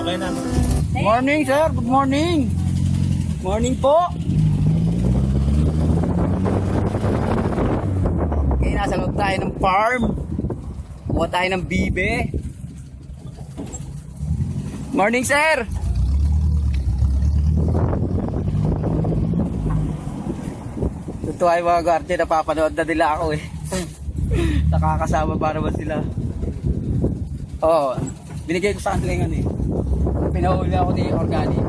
Okay na. Morning, sir. Good morning. Morning po. Okay, nasa loob tayo ng farm. Kuha tayo ng bibe. Morning, sir. Totoo ay mga guardia, napapanood na nila ako eh. Nakakasama para ba sila? Oo, binigay ko sa kanila ngayon eh. Pinahuli ako ni Organic.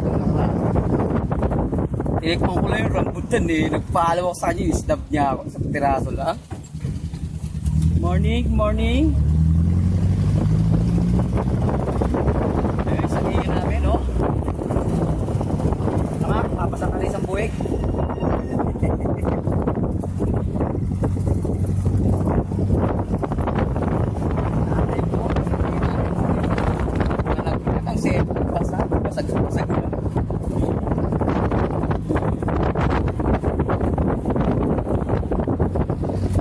Tinikman ko lang yung rambutan eh. Nagpaalam ako sa kanya, i-snap niya ako sa piraso lang. Morning, morning. Eh, sa tingin namin, oh. Tama, papasak ka rin isang buwig. Basag-basag na.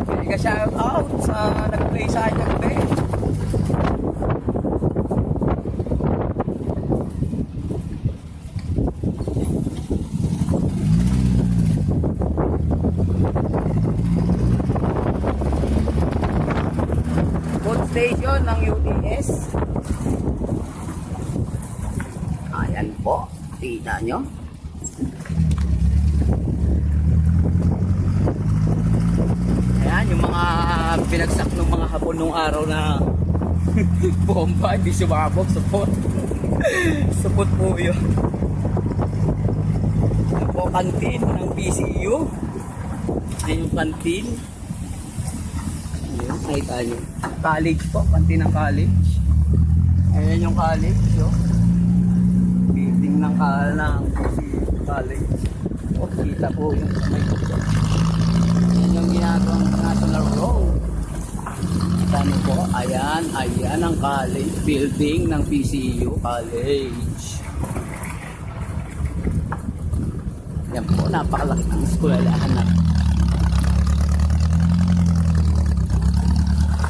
Mega shout out sa nag-play sa akin kagabi. Food station ng UTS. Ayan po, kita nyo. Ayan, yung mga pinagsak ng mga hapon nung araw na bomba, hindi sumabog, supot. Supot po yun. Ayan po, kantin ng PCU. Ayan yung kantin. Ayan, nakita nyo. College po, kantin ng college. Ayan yung college, yun. Ng college. O, kita po yung yan yung ginagawang National Road. Kita niyo po, ayan ang college building ng PCU College. Yan po, napakalaki ng eskwelahan na.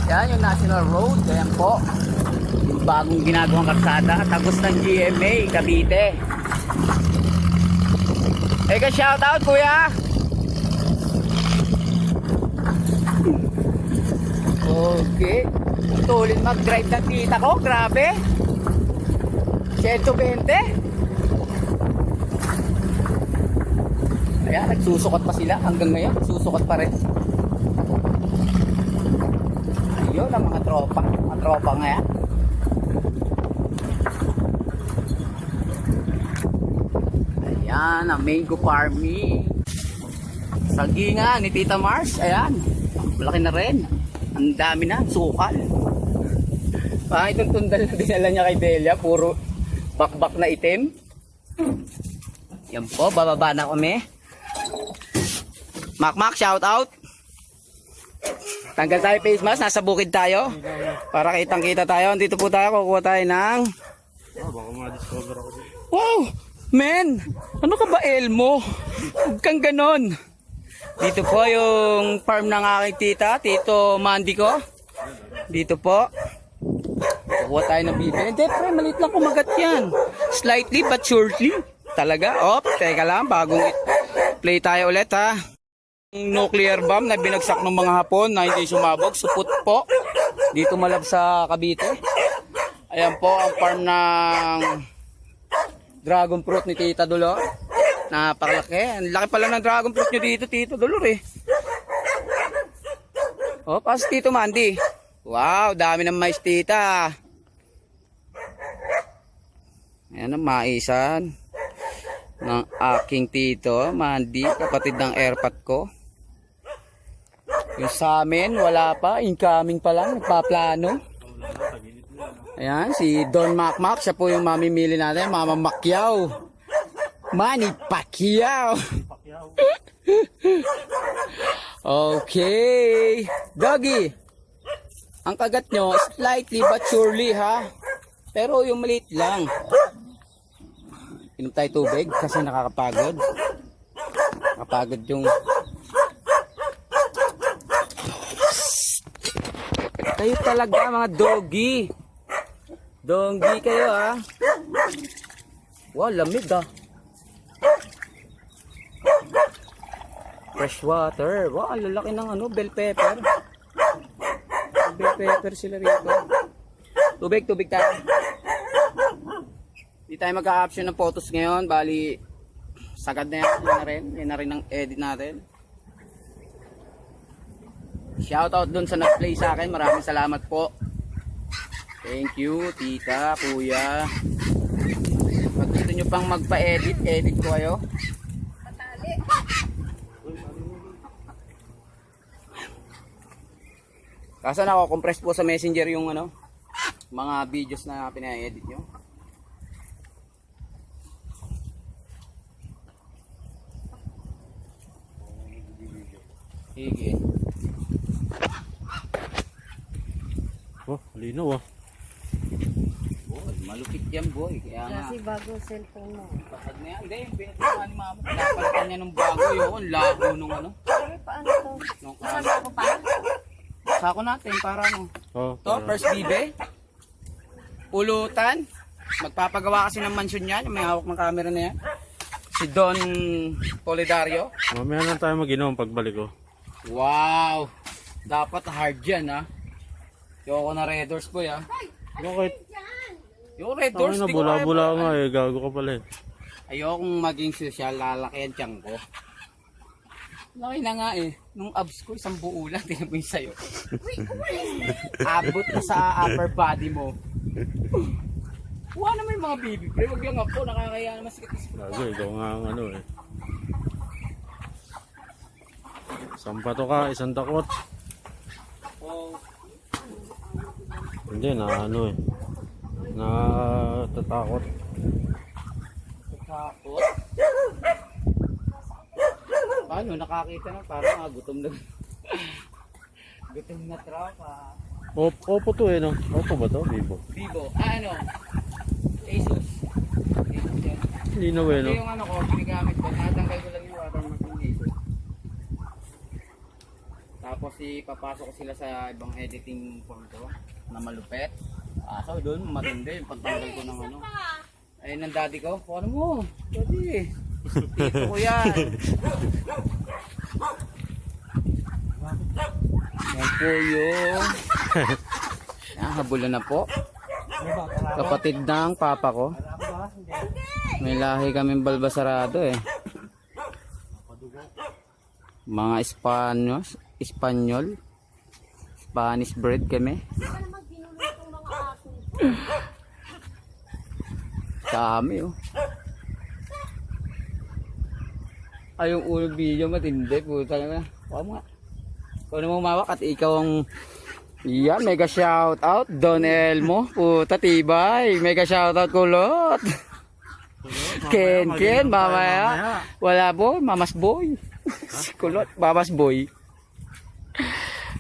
Yan yung National Road, ayan po. Yung bagong ginagawang kalsada, tagos ng GMA, Cavite. Eka, shout out kuya. Okay. Tuloy mag-drive ng tita ko, grabe. 120. Ayan, nagsusukat pa sila hanggang ngayon, nagsusukat pa rin. Ayun ang mga tropa ngayon. Ayan, ang mango farming. Sagingan ni Tita Mars. Ayan, malaki na rin. Ang dami na, sukal. Itong tundal na dinala niya kay Delia, puro bakbak na itim. Yan po, bababa na kami. Makmak, shout out. Tanggal tayo face mask, nasa bukid tayo. Para kitang kita tayo. Dito po tayo, kukuha tayo ng... Baka ma-discover ako dito. Wow! Men, ano ka ba Elmo? Huwag kang ganon. Dito po yung farm ng aking tita, Tito Mandy ko. Dito po. Kukuha tayo ng bibe. Hindi, pre, maliit lang kumagat yan. Slightly but surely. Talaga. Oh, teka lang, bagong play tayo ulit ha. Nuclear bomb na binagsak ng mga Hapon na hindi sumabog. Supot po. Dito malab sa Cavite. Ayan po ang farm ng... dragon fruit ni Tita Dolor. Napakalaki. Ang laki pala ng dragon fruit nyo dito, Tita Dolor eh. O, pas Tito Mandy. Wow, dami ng mais, Tita. Ayan ang maisan ng aking Tito Mandy, kapatid ng airpat ko. Yung sa amin, wala pa. Incoming pa lang, nagpaplano. Ayan, si Don Makmak, siya po yung mamimili natin, Mama Macquiao. Manny Pacquiao. Okay. Doggy, ang kagat nyo, slightly but surely ha. Pero yung maliit lang. Inom tayo tubig kasi nakakapagod. Nakapagod yung... Kayo talaga mga doggy. Donggi kayo ah. Wow, lamig ah. Fresh water. Wow, ang lalaki ng ano, bell pepper. Bell pepper sila rito. Tubig tayo. Di tayo magka-option ng photos ngayon. Bali, sagad na yan. Yan na rin ang edit natin. Shoutout dun sa nag-play sa akin. Maraming salamat po. Thank you, tita, kuya. Pag gusto nyo pang magpa-edit, edit ko kayo. Kaso nako-compress po sa messenger yung ano, mga videos na pina-edit nyo. Sige. Oh, linaw ah. Boy, malupit yan boy. Kaya nga. Kasi bago cellphone mo. Bakit na yan? Hindi, pinatuhan ni mama. Pinapalitan niya ng bago yun. Lako nung ano. Ay, paano to? Nung Isama ko pa? Sako natin para ano. Oh, To, first bibe. Pulutan. Magpapagawa kasi ng mansion yan. May hawak ng camera na yan. Si Don Polidario. mamaya lang tayo mag-inom pagbalik ko. Wow! Dapat hard yan ha. Yoko na Red Doors boy ha. Bakit? Yung Red Tangin Doors, na di ko kaya bula-bula pa- nga eh. Gago ka pala eh. Ayokong maging social, lalaki ang tiyan ko. Laki na nga eh. Nung abs ko, isang buo lang. Tingnan mo yung sayo. Abot na sa upper body mo. Wala naman yung mga baby pre. Huwag lang ako. Nakakaya naman sikit. Gago, ikaw nga ang ano eh. Isang pato ka, isang takot. Oh, Hindi, na ano eh. Natatakot. takot. Paano? Nakakita na. Parang gutom na. Gutom na tropa. Opo to eh no? Opo ba to? Vivo. Vivo. Ano? Asus. Asus yan. Linaw eh no? Ito yung ano ko, ginagamit ko. Natanggal ko lang yung watermark ng Asus. Tapos ipapasok ko sila sa ibang editing form ko na malupet. So doon matindi yung pagtanggal ko ng ano. Ayun ang daddy ko. Paano mo? Daddy. Tito ko yan. Yan po yung habulan na po. Kapatid ng papa ko. May lahi kaming balbasarado eh. Mga Espanyol. Spanish bread kami. Kami oh. Ay yung unang video matindi. Puta na. Huwag mo nga. Ikaw na mawak at ikaw ang yan, mega shout out Don Elmo. Puta tibay. Mega shout out kulot. Ken, mamaya. Wala boy, mamas boy. Kulot, mamas boy.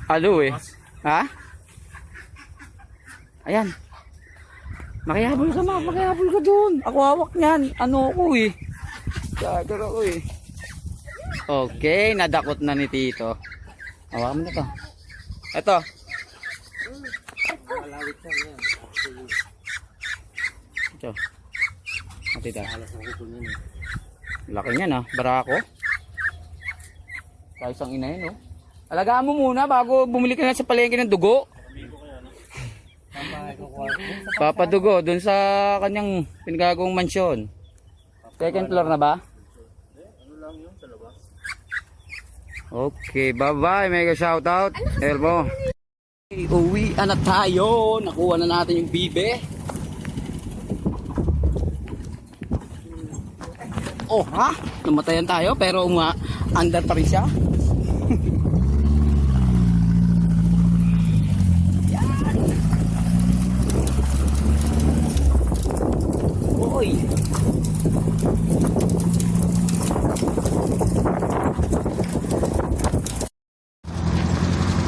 Ano eh? Ha? Ayan. Makihabol ka ma, makihabol ka doon. Ako hawak niyan. Ano ako eh. Gagawin ako eh. Okay, nadakot na ni Tito. Hawakan mo na to. Ito. Ito. Matita. Laki niyan ah, barako. Kaya isang ina yun oh. Alagaan mo muna bago bumili ka na sa palengke ng dugo. Papadugo dun sa kanyang pinagagawang mansyon. Second floor na ba? Okay, bye-bye. Mega shoutout. Elmo. Uwi na tayo. Nakuha na natin yung bibe. Oh, ha? Namatayan tayo pero under pa rin siya. Oy.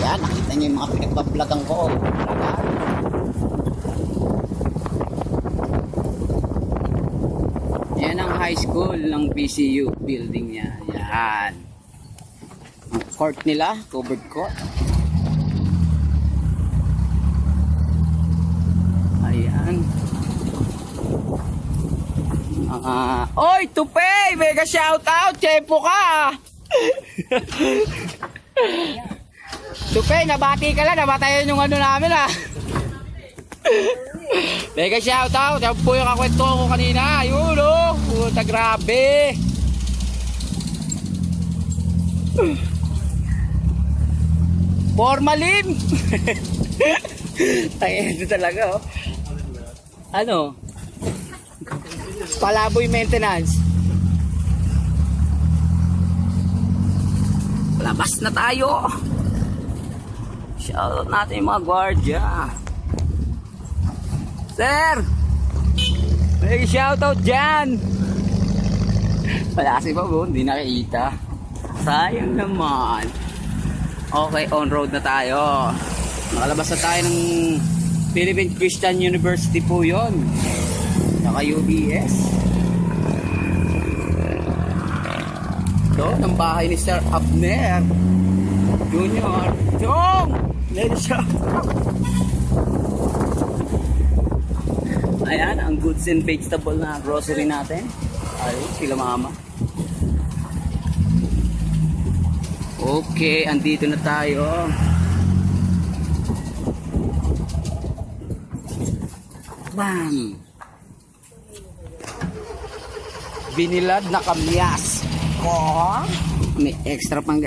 Yan, nakita niyo yung mga pinagbabloggan ko. Yan ang high school ng PCU building niya. Yan. Ang court nila, covered court. Ayan. Oy, Tupe! Mega shoutout! Tiyempo ka! Tupe, nabati ka lang. Nabatayan yung ano namin Mega shoutout! Yan po yung kakwento ko kanina. Yun puta grabe. Formalin! Ay, ito talaga Ano? Palaboy maintenance. Labas na tayo. Shoutout natin yung mga gwardiya. Sir! May shoutout dyan! Wala kasi pa hindi nakikita. Sayang naman. Okay, on road na tayo. Nakalabas na tayo ng Philippine Christian University po yon. Saka UBS. Ito, ng bahay ni Sir Abner Junior. Chong! Lady siya. Ayan, ang goods and vegetable na grocery natin. Ayun, sila mama. Okay, andito na tayo. Bam! Binilad na kamyas. May extra pang